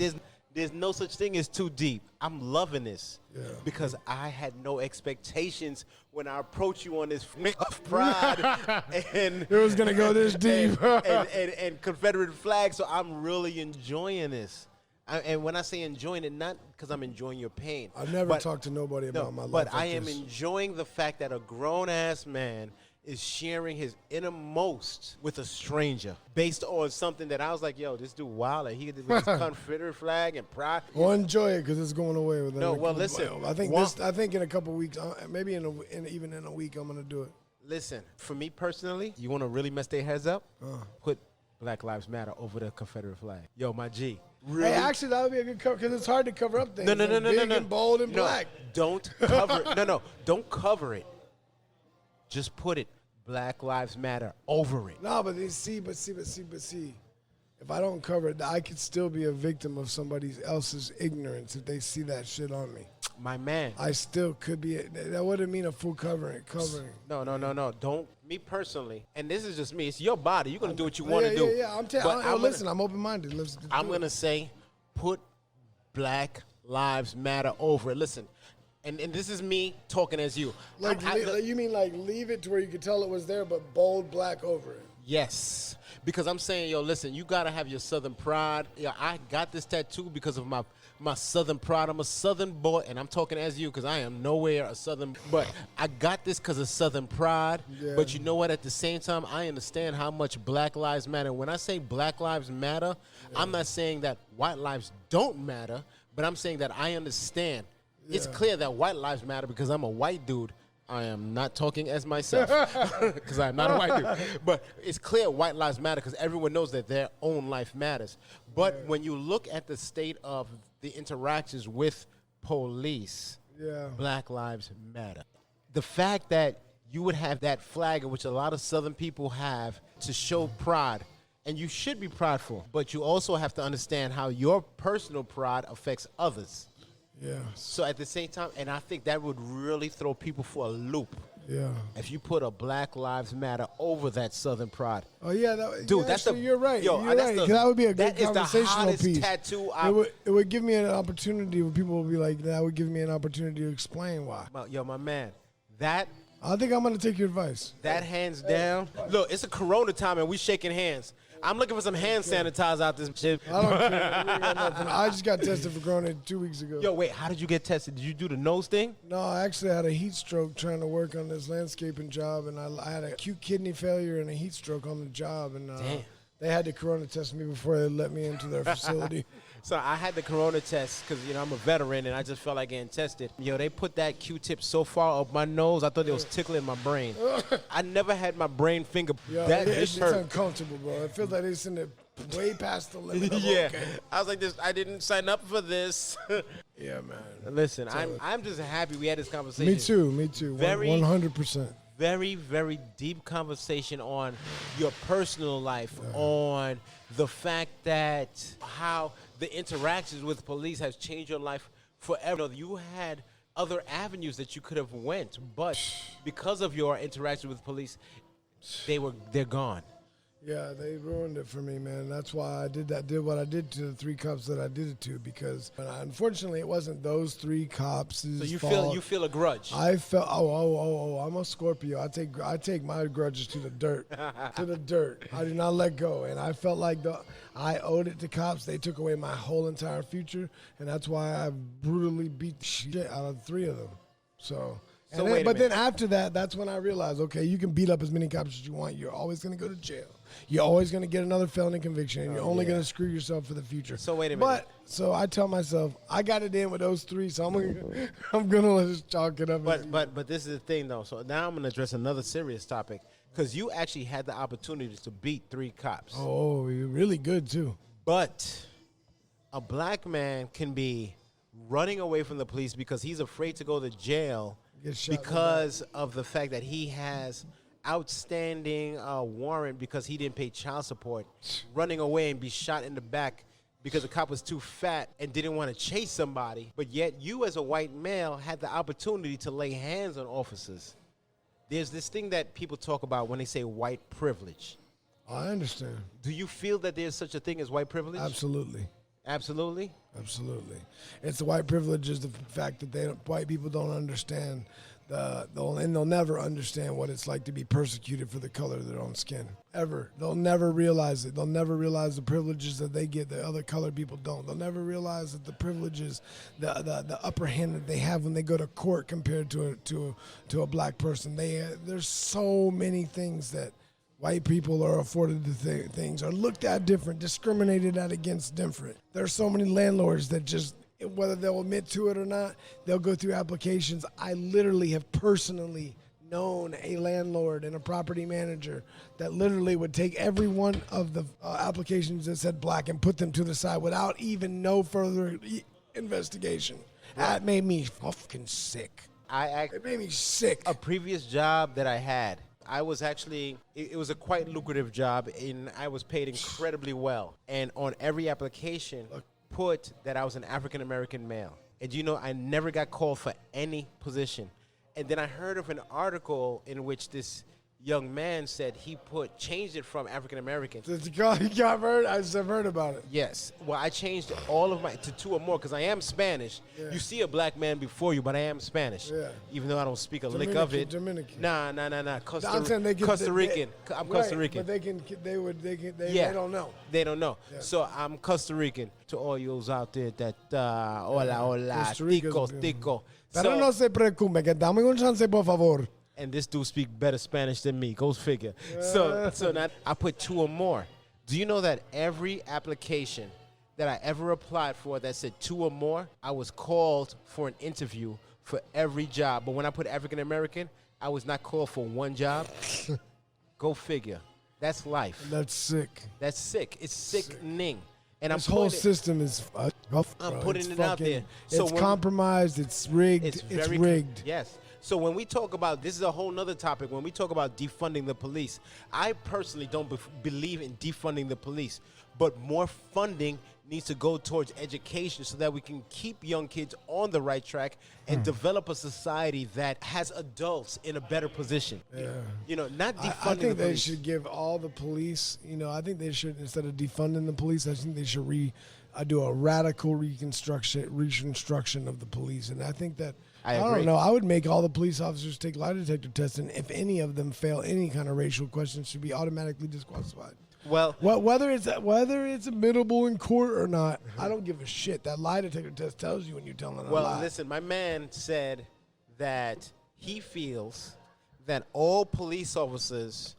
There's no such thing as too deep. I'm loving this because I had no expectations when I approached you on this of pride and it was gonna go this deep and Confederate flag. So I'm really enjoying this. And when I say enjoying it, not because I'm enjoying your pain. I never talked to nobody about my life. But like I am this. enjoying the fact that a grown ass man is sharing his innermost with a stranger based on something that I was like, yo, this dude wild. Like, he with his Confederate flag and pride. Well, enjoy it because it's going away with No, well, listen. I think in a couple weeks, maybe even in a week, I'm gonna do it. Listen, for me personally, you want to really mess their heads up? Put Black Lives Matter over the Confederate flag. Yo, my G. Really? Hey, actually, that would be a good cover because it's hard to cover up things. No, big and bold and black. Don't cover it. No, don't cover it. Just put it, Black Lives Matter, over it. No, but see. If I don't cover it, I could still be a victim of somebody else's ignorance if they see that shit on me. My man. I still could be. That wouldn't mean a full covering. No. Don't. Me personally, and this is just me. It's your body. You're gonna do what you want to do. Yeah. Listen, I'm open-minded. I'm gonna say, put Black Lives Matter over it. Listen. And this is me talking as you. You mean like leave it to where you could tell it was there, but bold black over it? Yes. Because I'm saying, yo, listen, you got to have your Southern pride. Yeah, I got this tattoo because of my Southern pride. I'm a Southern boy, and I'm talking as you because I am nowhere a Southern. But I got this because of Southern pride. Yeah. But you know what? At the same time, I understand how much Black Lives Matter. When I say Black Lives Matter, I'm not saying that white lives don't matter, but I'm saying that I understand. Yeah. It's clear that white lives matter because I'm a white dude. I am not talking as myself because I'm not a white dude. But it's clear white lives matter because everyone knows that their own life matters. But when you look at the state of the interactions with police, Black lives matter. The fact that you would have that flag, which a lot of Southern people have, to show pride, and you should be prideful, but you also have to understand how your personal pride affects others. Yeah. So at the same time, and I think that would really throw people for a loop. Yeah. If you put a Black Lives Matter over that Southern pride. Oh yeah, dude, that's you're right. Yo, you're right. That would be a good conversational that is the hottest piece. Tattoo. It would give me an opportunity where people would be like, that would give me an opportunity to explain why. Yo, my man, that. I think I'm gonna take your advice. That hands down. Look, it's a Corona time and we shaking hands. I'm looking for some hand sanitizer out this shit. I don't care. We ain't got nothing. I just got tested for Corona 2 weeks ago. Yo, wait, how did you get tested? Did you do the nose thing? No, I actually had a heat stroke trying to work on this landscaping job, and I had a acute kidney failure and a heat stroke on the job, and they had to Corona test me before they let me into their facility. So I had the Corona test because, I'm a veteran and I just felt like getting tested. Yo, they put that Q-tip so far up my nose, I thought it was tickling my brain. I never had my brain finger. It's uncomfortable, bro. It feels like they send it way past the limit. Yeah. Okay. I was like, I didn't sign up for this. Yeah, man. Listen, I'm just happy we had this conversation. Me too. 100%. Very, very deep conversation on your personal life, on the fact that how the interactions with police has changed your life forever. You had other avenues that you could have went, but because of your interaction with police, they're gone. Yeah, they ruined it for me, man. That's why I did what I did to the 3 cops that I did it to, because unfortunately it wasn't those 3 cops' So you fault. feel a grudge. I felt I'm a Scorpio. I take my grudges to the dirt. To the dirt. I do not let go. And I felt like I owed it to cops. They took away my whole entire future, and that's why I brutally beat the shit out of 3 of them. But then after that, that's when I realized, okay, you can beat up as many cops as you want. You're always going to go to jail. You're always going to get another felony conviction, and you're only going to screw yourself for the future. So wait a minute. So I tell myself, I got it in with those 3, so I'm gonna let us chalk it up. But this is the thing, though. So now I'm going to address another serious topic, because you actually had the opportunity to beat 3 cops. Oh, you're really good, too. But a black man can be running away from the police because he's afraid to go to jail because of the fact that he has outstanding warrant because he didn't pay child support, running away and be shot in the back because the cop was too fat and didn't want to chase somebody. But yet you as a white male had the opportunity to lay hands on officers. There's this thing that people talk about when they say white privilege. I understand. Do you feel that there's such a thing as white privilege? Absolutely. Absolutely? Absolutely. It's the white privilege is the fact that white people don't understand they'll never understand what it's like to be persecuted for the color of their own skin. Ever. They'll never realize it. They'll never realize the privileges that they get that other colored people don't. They'll never realize that the privileges, the upper hand that they have when they go to court compared to a black person. There's so many things that white people are afforded the things, are looked at different, discriminated at against different. There's so many landlords that just, whether they'll admit to it or not, they'll go through applications. I literally have personally known a landlord and a property manager that literally would take every one of the applications that said black and put them to the side without even no further investigation. That made me fucking sick. It made me sick. A previous job that I had, I was actually, it was a quite lucrative job, and I was paid incredibly well. And on every application, put that I was an African-American male. And you know, I never got called for any position. And then I heard of an article in which this young man said he changed it from African-American. I've heard about it. Yes. Well, I changed all of my to 2 or more because I am Spanish. Yeah. You see a black man before you, but I am Spanish. Yeah. Even though I don't speak a lick of it. Dominican. Nah. Costa Rican. I'm Costa Rican. But they don't know. They don't know. Yeah. So I'm Costa Rican. To all yous out there that hola, tico. Pero no se preocupe, que dame un chance, por favor. And this dude speak better Spanish than me. Go figure. So now I put 2 or more. Do you know that every application that I ever applied for that said 2 or more, I was called for an interview for every job. But when I put African American, I was not called for one job. Go figure. That's life. That's sick. That's sick. It's sickening. And this whole system is rough. I'm putting it out there. So it's compromised. It's rigged. It's rigged. Yes. So when we talk about, this is a whole nother topic, when we talk about defunding the police, I personally don't believe in defunding the police, but more funding needs to go towards education so that we can keep young kids on the right track and develop a society that has adults in a better position. Yeah. You know, not defunding the police. I think they should give all the police, I think they should, instead of defunding the police, I think they should do a radical reconstruction of the police. And I think that, I don't know, I would make all the police officers take lie detector tests, and if any of them fail any kind of racial questions, should be automatically disqualified. Well, whether it's admittable in court or not, I don't give a shit. That lie detector test tells you when you're telling a lie. Well, listen, my man said that he feels that all police officers,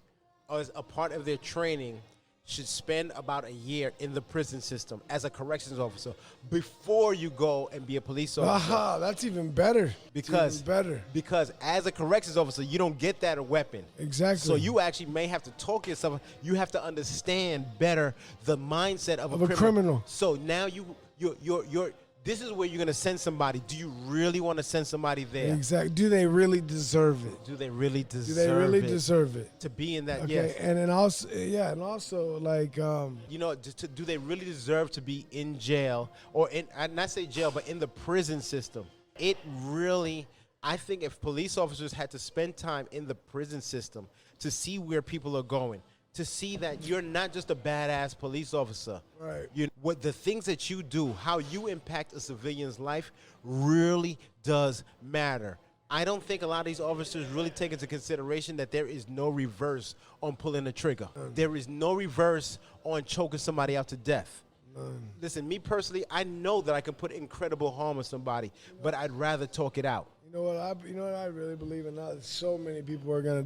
as a part of their training, should spend about a year in the prison system as a corrections officer before you go and be a police officer. Aha, that's even better. Because as a corrections officer, you don't get that weapon. Exactly. So you actually may have to talk yourself. You have to understand better the mindset of a criminal. So now you're this is where you're going to send somebody. Do you really want to send somebody there? Exactly. Do they really deserve it? Do they really deserve it? To be in that, okay. Yes. And also, like... do they really deserve to be in jail? Or, I'd not say jail, but in the prison system? It really... I think if police officers had to spend time in the prison system to see where people are going, to see that you're not just a badass police officer. Right. What the things that you do, how you impact a civilian's life really does matter. I don't think a lot of these officers really take into consideration that there is no reverse on pulling the trigger. There is no reverse on choking somebody out to death. Listen, me personally, I know that I can put incredible harm on somebody, but I'd rather talk it out. You know what I really believe in? So many people are gonna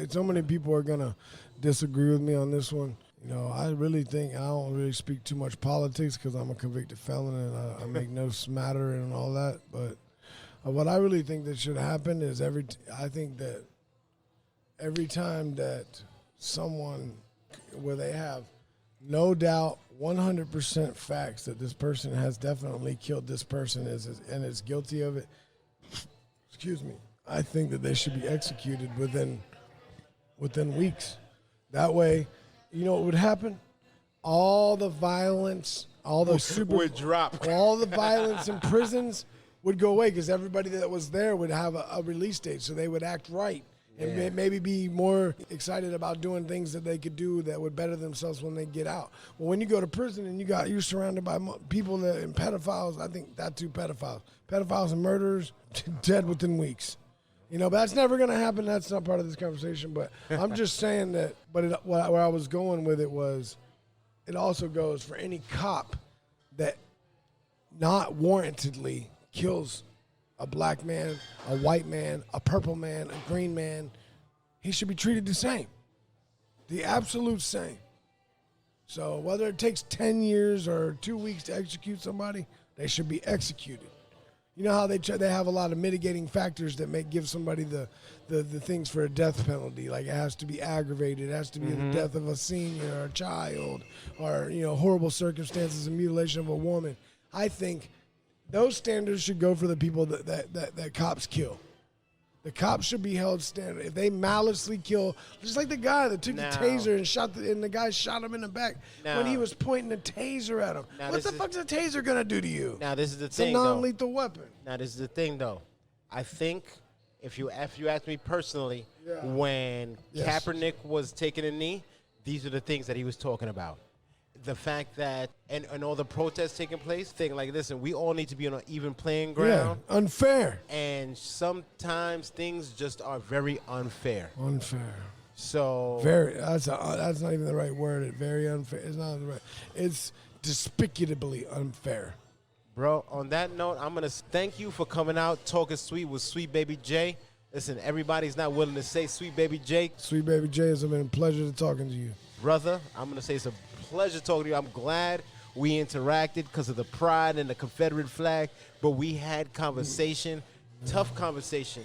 so many people are gonna disagree with me on this one. I really think I don't really speak too much politics because I'm a convicted felon and I make no smatter and all that. But what I really think that should happen is I think that every time that someone where they have no doubt, 100% facts that this person has definitely killed this person and is guilty of it, excuse me, I think that they should be executed within weeks. That way, you know what would happen? All the violence, all the would drop. all the violence in prisons would go away because everybody that was there would have a release date, so they would act right and maybe be more excited about doing things that they could do that would better themselves when they get out. Well, when you go to prison and you're surrounded by people and pedophiles, I think that too, pedophiles and murderers, dead within weeks. You know, but that's never going to happen. That's not part of this conversation. But I'm just saying that. But where I was going with it was, it also goes for any cop that not warrantedly kills a black man, a white man, a purple man, a green man. He should be treated the same, the absolute same. So whether it takes 10 years or 2 weeks to execute somebody, they should be executed. You know how they have a lot of mitigating factors that give somebody the things for a death penalty. Like it has to be aggravated, it has to be the death of a senior or a child, or horrible circumstances and mutilation of a woman. I think those standards should go for the people that cops kill. The cops should be held standard. If they maliciously kill, just like the guy that took the taser and the guy shot him in the back when he was pointing the taser at him. What the fuck's a taser gonna do to you? Now this is the thing, it's a non-lethal weapon. Now this is the thing, though. I think if you ask me personally, when Kaepernick was taking a knee, these are the things that he was talking about. The fact that, and all the protests taking place, think like, listen, we all need to be on an even playing ground. Yeah, unfair. And sometimes things just are very unfair. Unfair. So that's not even the right word. Very unfair. It's not the right. It's despicably unfair. Bro, on that note, I'm going to thank you for coming out, talking sweet with Sweet Baby Jay. Listen, everybody's not willing to say Sweet Baby Jay. Sweet Baby Jay, it's been a pleasure to talking to you. Brother, I'm going to say it's a pleasure talking to you. I'm glad we interacted because of the pride and the Confederate flag, but we had conversation, tough conversation.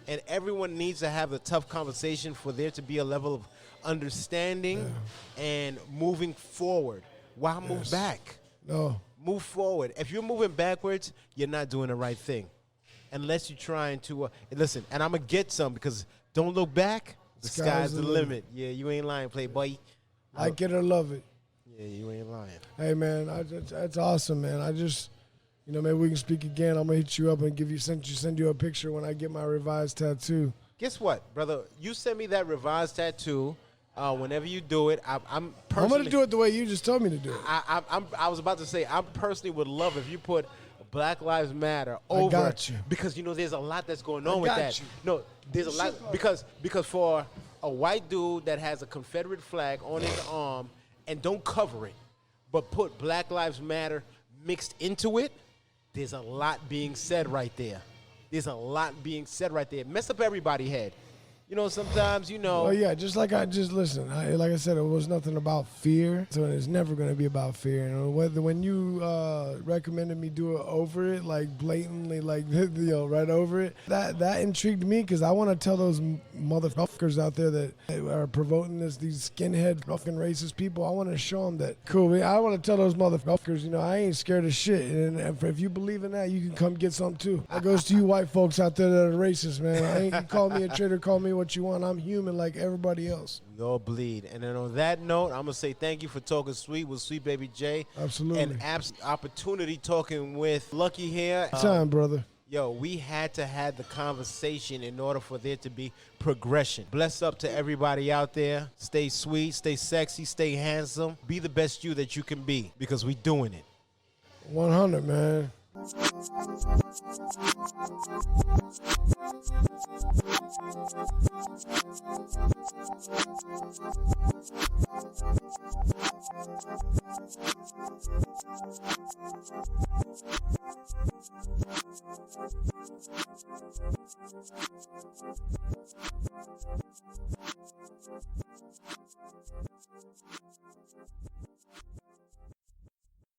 And everyone needs to have a tough conversation for there to be a level of understanding and moving forward. Why move back? No. Move forward. If you're moving backwards, you're not doing the right thing. Unless you're trying to, listen, and I'm going to get some because don't look back. The sky's the limit. Yeah, you ain't lying, playboy. Like it or love it. Yeah, you ain't lying. Hey, man, that's awesome, man. I just, maybe we can speak again. I'm going to hit you up and send you a picture when I get my revised tattoo. Guess what, brother? You send me that revised tattoo. Whenever you do it, I'm going to do it the way you just told me to do it. I was about to say, I personally would love if you put Black Lives Matter over. I got you. Because, there's a lot that's going on with that. No, there's a lot. Because for a white dude that has a Confederate flag on his arm and don't cover it, but put Black Lives Matter mixed into it, there's a lot being said right there. There's a lot being said right there. Mess up everybody's head. Sometimes, Oh, yeah, like I said, it was nothing about fear, so it's never going to be about fear. When you recommended me do it over it, like blatantly, like, right over it, that intrigued me because I want to tell those motherfuckers out there that are promoting these skinhead fucking racist people, I want to show them that, cool, I want to tell those motherfuckers, I ain't scared of shit. And if you believe in that, you can come get some too. That goes to you white folks out there that are racist, man. You call me a traitor, call me what you want. I'm human like everybody else. We all bleed. And then on that note, I'm going to say thank you for talking sweet with Sweet Baby Jay. Absolutely. And opportunity talking with Lucky here. Time, brother. Yo, we had to have the conversation in order for there to be progression. Bless up to everybody out there. Stay sweet, stay sexy, stay handsome. Be the best you that you can be because we doing it. 100, man.